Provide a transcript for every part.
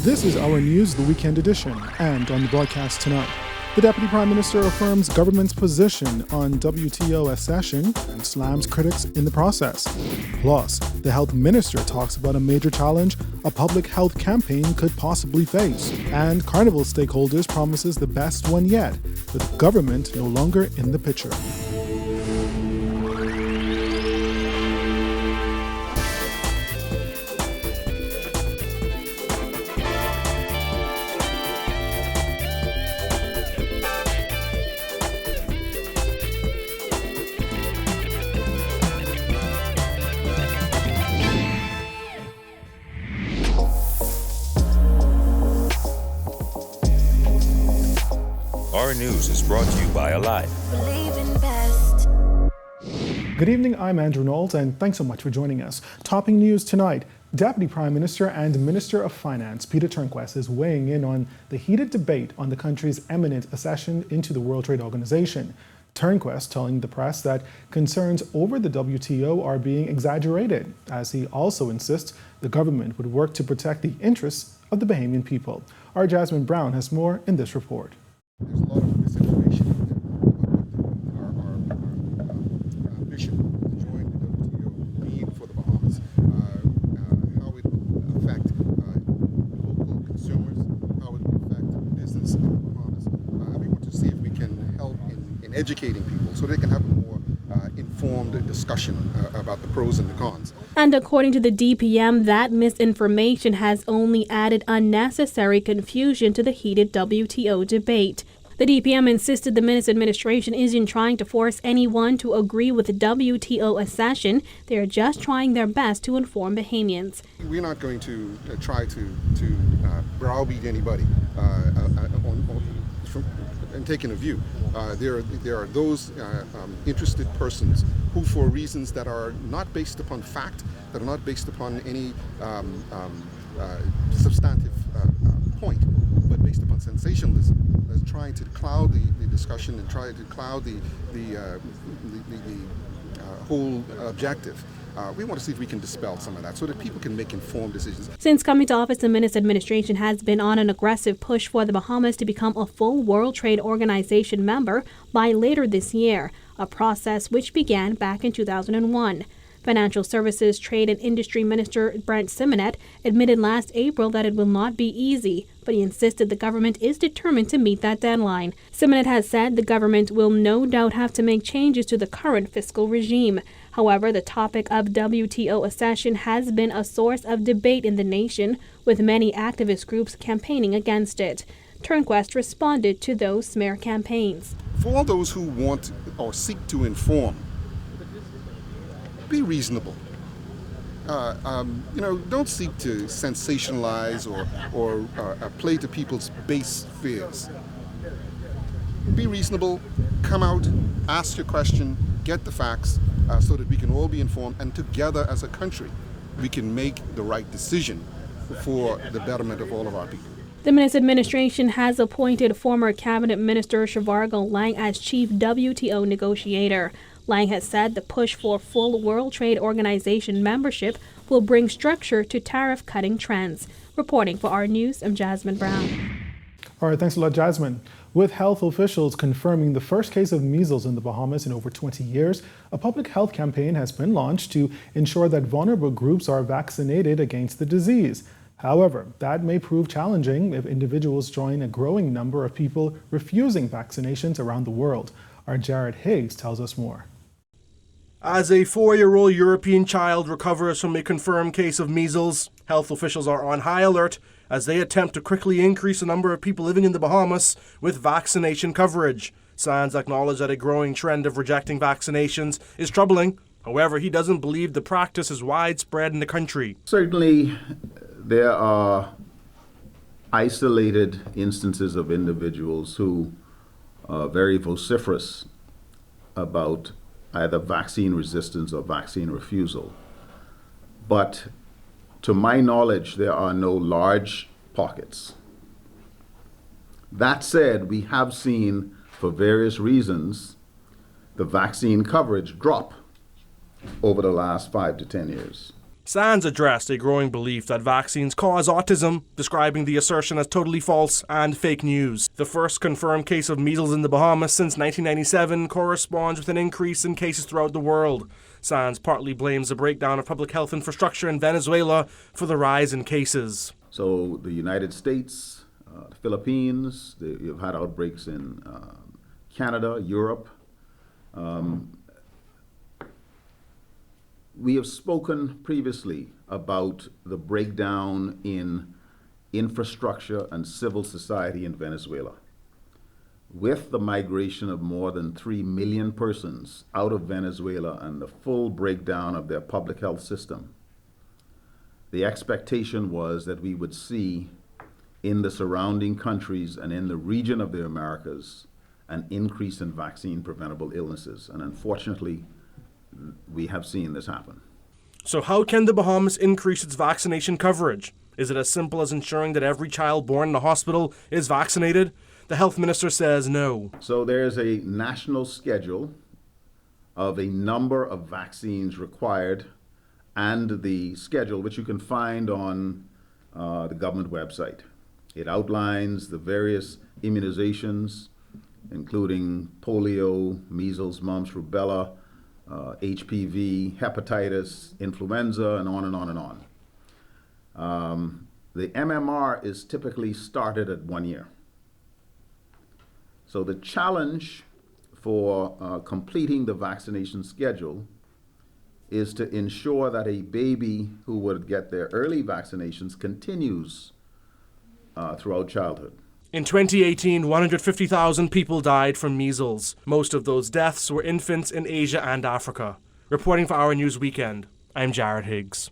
This is our news, the weekend edition, and on the broadcast tonight, the Deputy Prime Minister affirms government's position on WTO accession and slams critics in the process. Plus, the Health Minister talks about a major challenge a public health campaign could possibly face. And Carnival stakeholders promises the best one yet, with government no longer in the picture. Our news is brought to you by Alive. Good evening, I'm Andrew Knowles, and thanks so much for joining us. Topping news tonight, Deputy Prime Minister and Minister of Finance Peter Turnquest is weighing in on the heated debate on the country's imminent accession into the World Trade Organization. Turnquest telling the press that concerns over the WTO are being exaggerated, as he also insists the government would work to protect the interests of the Bahamian people. Our Jasmine Brown has more in this report. There's a lot of misinformation our ambition to join the WTO being for the Bahamas, how it will affect local consumers, how it will affect business in the Bahamas. We want to see if we can help in educating people so they can have a more informed discussion about the pros and the cons. And according to the DPM, that misinformation has only added unnecessary confusion to the heated WTO debate. The DPM insisted the Minister administration isn't trying to force anyone to agree with the WTO accession. They are just trying their best to inform Bahamians. We're not going to try to browbeat anybody and taking a view. There are those interested persons who, for reasons that are not based upon fact, that are not based upon any substantive point, but based upon sensationalism, is trying to cloud the discussion and try to cloud the whole objective. We want to see if we can dispel some of that so that people can make informed decisions. Since coming to office, the Minister administration has been on an aggressive push for the Bahamas to become a full World Trade Organization member by later this year, a process which began back in 2001. Financial Services, Trade and Industry Minister Brent Simonet admitted last April that it will not be easy, but he insisted the government is determined to meet that deadline. Simonet has said the government will no doubt have to make changes to the current fiscal regime. However, the topic of WTO accession has been a source of debate in the nation, with many activist groups campaigning against it. Turnquest responded to those smear campaigns. For all those who want or seek to inform, be reasonable. Don't seek to sensationalize or play to people's base fears. Be reasonable, come out, ask your question, get the facts, so that we can all be informed, and together as a country, we can make the right decision for the betterment of all of our people. The Minister administration has appointed former Cabinet Minister Shavargal Lang as chief WTO negotiator. Lang has said the push for full World Trade Organization membership will bring structure to tariff-cutting trends. Reporting for our news, I'm Jasmine Brown. All right, thanks a lot, Jasmine. With health officials confirming the first case of measles in the Bahamas in over 20 years, a public health campaign has been launched to ensure that vulnerable groups are vaccinated against the disease. However, that may prove challenging if individuals join a growing number of people refusing vaccinations around the world. Our Jared Higgs tells us more. As a 4-year-old European child recovers from a confirmed case of measles, health officials are on high alert as they attempt to quickly increase the number of people living in the Bahamas with vaccination coverage. Sands acknowledged that a growing trend of rejecting vaccinations is troubling. However, he doesn't believe the practice is widespread in the country. Certainly, there are isolated instances of individuals who are very vociferous about either vaccine resistance or vaccine refusal. But to my knowledge, there are no large pockets. That said, we have seen, for various reasons, the vaccine coverage drop over the last 5 to 10 years. Sands addressed a growing belief that vaccines cause autism, describing the assertion as totally false and fake news. The first confirmed case of measles in the Bahamas since 1997 corresponds with an increase in cases throughout the world. Sands partly blames the breakdown of public health infrastructure in Venezuela for the rise in cases. So the United States, the Philippines, you've had outbreaks in Canada, Europe. We have spoken previously about the breakdown in infrastructure and civil society in Venezuela. With the migration of more than 3 million persons out of Venezuela and the full breakdown of their public health system, the expectation was that we would see in the surrounding countries and in the region of the Americas an increase in vaccine preventable illnesses. And unfortunately, we have seen this happen. So how can the Bahamas increase its vaccination coverage? Is it as simple as ensuring that every child born in a hospital is vaccinated? The health minister says no. So there's a national schedule of a number of vaccines required, and the schedule, which you can find on the government website. It outlines the various immunizations, including polio, measles, mumps, rubella, HPV, hepatitis, influenza, and on and on and on. The MMR is typically started at 1 year. So the challenge for completing the vaccination schedule is to ensure that a baby who would get their early vaccinations continues throughout childhood. In 2018, 150,000 people died from measles. Most of those deaths were infants in Asia and Africa. Reporting for Our News Weekend, I'm Jared Higgs.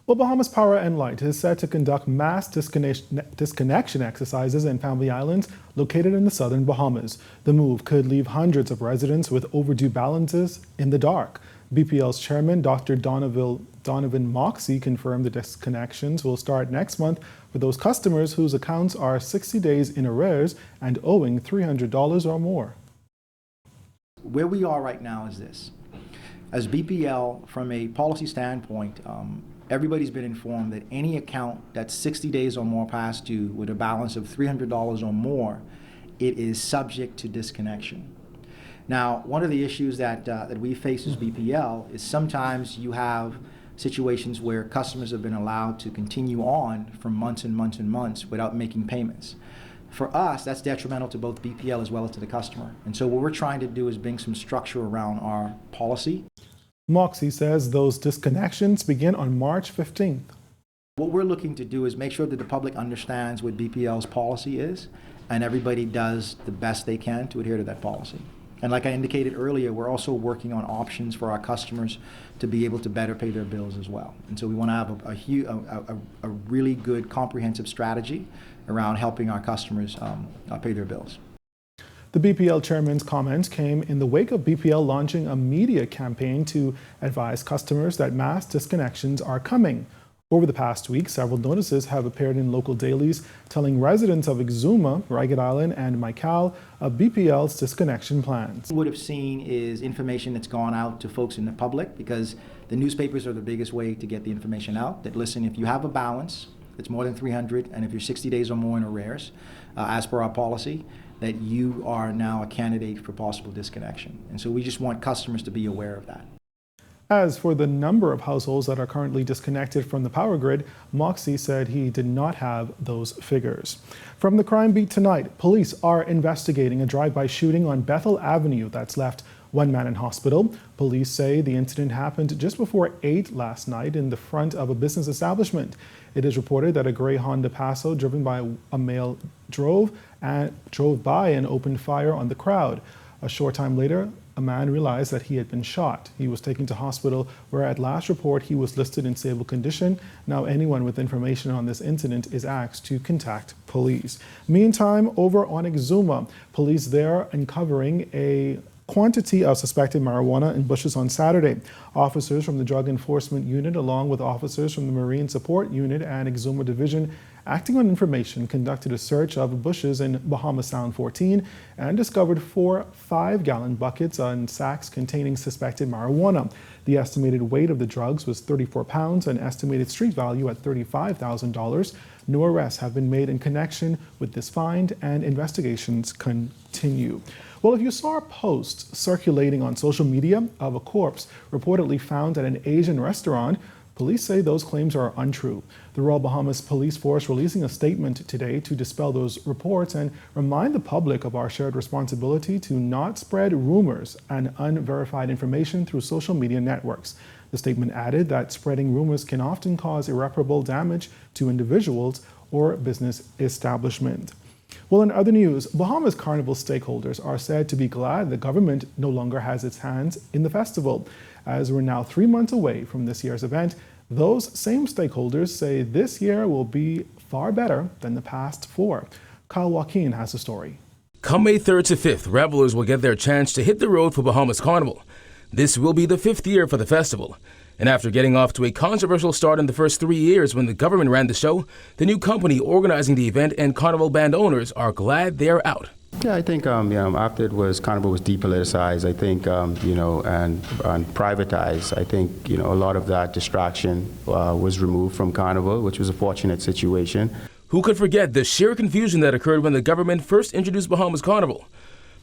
Well, Bahamas Power and Light is set to conduct mass disconnection exercises in Family Islands located in the southern Bahamas. The move could leave hundreds of residents with overdue balances in the dark. BPL's chairman, Dr. Donovan Moxey, confirmed the disconnections will start next month for those customers whose accounts are 60 days in arrears and owing $300 or more. Where we are right now is this. As BPL, from a policy standpoint, everybody's been informed that any account that's 60 days or more past due with a balance of $300 or more, it is subject to disconnection. Now, one of the issues that we face as BPL is sometimes you have situations where customers have been allowed to continue on for months and months and months without making payments. For us, that's detrimental to both BPL as well as to the customer. And so what we're trying to do is bring some structure around our policy. Moxey says those disconnections begin on March 15th. What we're looking to do is make sure that the public understands what BPL's policy is, and everybody does the best they can to adhere to that policy. And like I indicated earlier, we're also working on options for our customers to be able to better pay their bills as well. And so we want to have a really good comprehensive strategy around helping our customers pay their bills. The BPL chairman's comments came in the wake of BPL launching a media campaign to advise customers that mass disconnections are coming. Over the past week, several notices have appeared in local dailies telling residents of Exuma, Ragged Island, and Maikal of BPL's disconnection plans. What we would have seen is information that's gone out to folks in the public, because the newspapers are the biggest way to get the information out. That listen, if you have a balance that's more than 300, and if you're 60 days or more in arrears, as per our policy, that you are now a candidate for possible disconnection. And so we just want customers to be aware of that. As for the number of households that are currently disconnected from the power grid, Moxey said he did not have those figures. From the crime beat tonight, police are investigating a drive-by shooting on Bethel Avenue that's left one man in hospital. Police say the incident happened just before 8 last night in the front of a business establishment. It is reported that a gray Honda Passo driven by a male drove by and opened fire on the crowd. A short time later, a man realized that he had been shot. He was taken to hospital, where at last report he was listed in stable condition. Now anyone with information on this incident is asked to contact police. Meantime, over on Exuma, police there uncovering a quantity of suspected marijuana in bushes on Saturday. Officers from the Drug Enforcement Unit, along with officers from the Marine Support Unit and Exuma Division acting on information, conducted a search of bushes in Bahamas Sound 14 and discovered 4 5-gallon buckets and sacks containing suspected marijuana. The estimated weight of the drugs was 34 pounds and estimated street value at $35,000. No arrests have been made in connection with this find, and investigations continue. Well, if you saw a post circulating on social media of a corpse reportedly found at an Asian restaurant, police say those claims are untrue. The Royal Bahamas Police Force releasing a statement today to dispel those reports and remind the public of our shared responsibility to not spread rumors and unverified information through social media networks. The statement added that spreading rumors can often cause irreparable damage to individuals or business establishment. Well, in other news, Bahamas Carnival stakeholders are said to be glad the government no longer has its hands in the festival. As we're now 3 months away from this year's event, those same stakeholders say this year will be far better than the past 4. Kyle Joaquin has the story. Come May 3rd to 5th, revelers will get their chance to hit the road for Bahamas Carnival. This will be the 5th year for the festival. And after getting off to a controversial start in the first 3 years when the government ran the show, the new company organizing the event and Carnival band owners are glad they're out. Yeah, I think after Carnival was depoliticized, I think and privatized, I think a lot of that distraction was removed from Carnival, which was a fortunate situation. Who could forget the sheer confusion that occurred when the government first introduced Bahamas Carnival?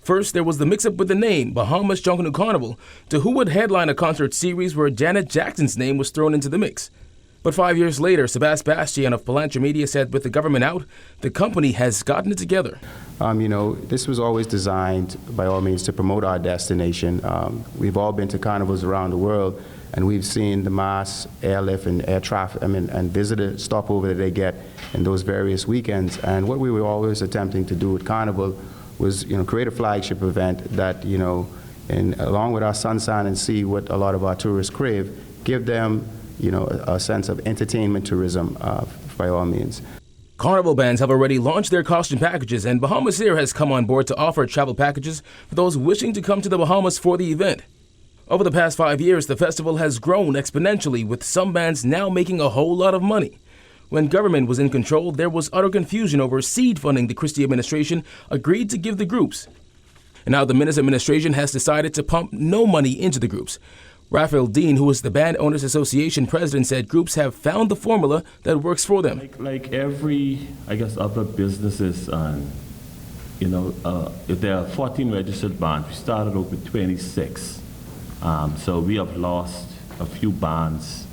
First, there was the mix-up with the name, Bahamas Junkanoo Carnival, to who would headline a concert series where Janet Jackson's name was thrown into the mix. But 5 years later, Sebastian of Palantra Media said with the government out, the company has gotten it together. This was always designed, by all means, to promote our destination. We've all been to carnivals around the world, and we've seen the mass airlift and air traffic, and visitor stopover that they get in those various weekends. And what we were always attempting to do with Carnival was, create a flagship event that, and along with our sunshine and see what a lot of our tourists crave, give them, a sense of entertainment tourism, by all means. Carnival bands have already launched their costume packages, and Bahamas Air has come on board to offer travel packages for those wishing to come to the Bahamas for the event. Over the past 5 years, the festival has grown exponentially, with some bands now making a whole lot of money. When government was in control, there was utter confusion over seed funding the Christie administration agreed to give the groups. And now the Minutes administration has decided to pump no money into the groups. Raphael Dean, who is the Band Owners Association president, said groups have found the formula that works for them. Like every, other businesses, if there are 14 registered bands, we started out with 26. So we have lost a few bands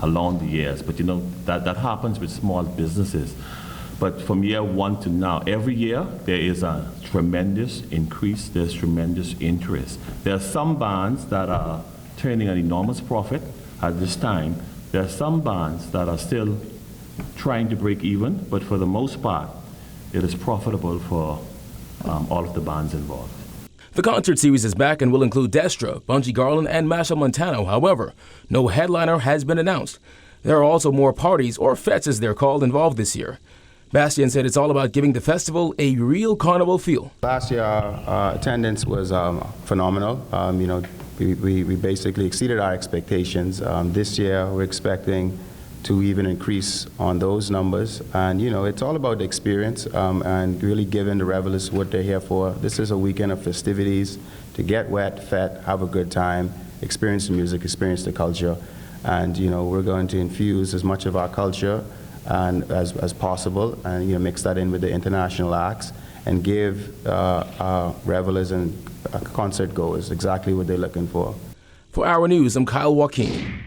along the years, but that happens with small businesses. But from year 1 to now, every year there is a tremendous increase, there's tremendous interest. There are some bands that are turning an enormous profit at this time. There are some bands that are still trying to break even, but for the most part, it is profitable for all of the bands involved. The concert series is back and will include Destra, Bungie Garland, and Machel Montano. However, no headliner has been announced. There are also more parties, or fetes as they're called, involved this year. Bastian said it's all about giving the festival a real carnival feel. Last year, our attendance was phenomenal. We basically exceeded our expectations. This year, we're expecting to even increase on those numbers. And, it's all about the experience and really giving the revelers what they're here for. This is a weekend of festivities, to get wet, fet, have a good time, experience the music, experience the culture. And, we're going to infuse as much of our culture and as possible, and mix that in with the international acts and give our revelers and concert goers exactly what they're looking for. For Our News, I'm Kyle Joaquin.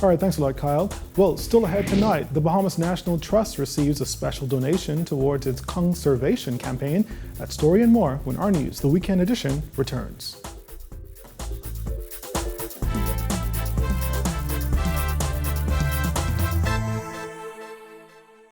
All right, thanks a lot, Kyle. Well, still ahead tonight, the Bahamas National Trust receives a special donation towards its conservation campaign. That story and more when Our News, the weekend edition, returns.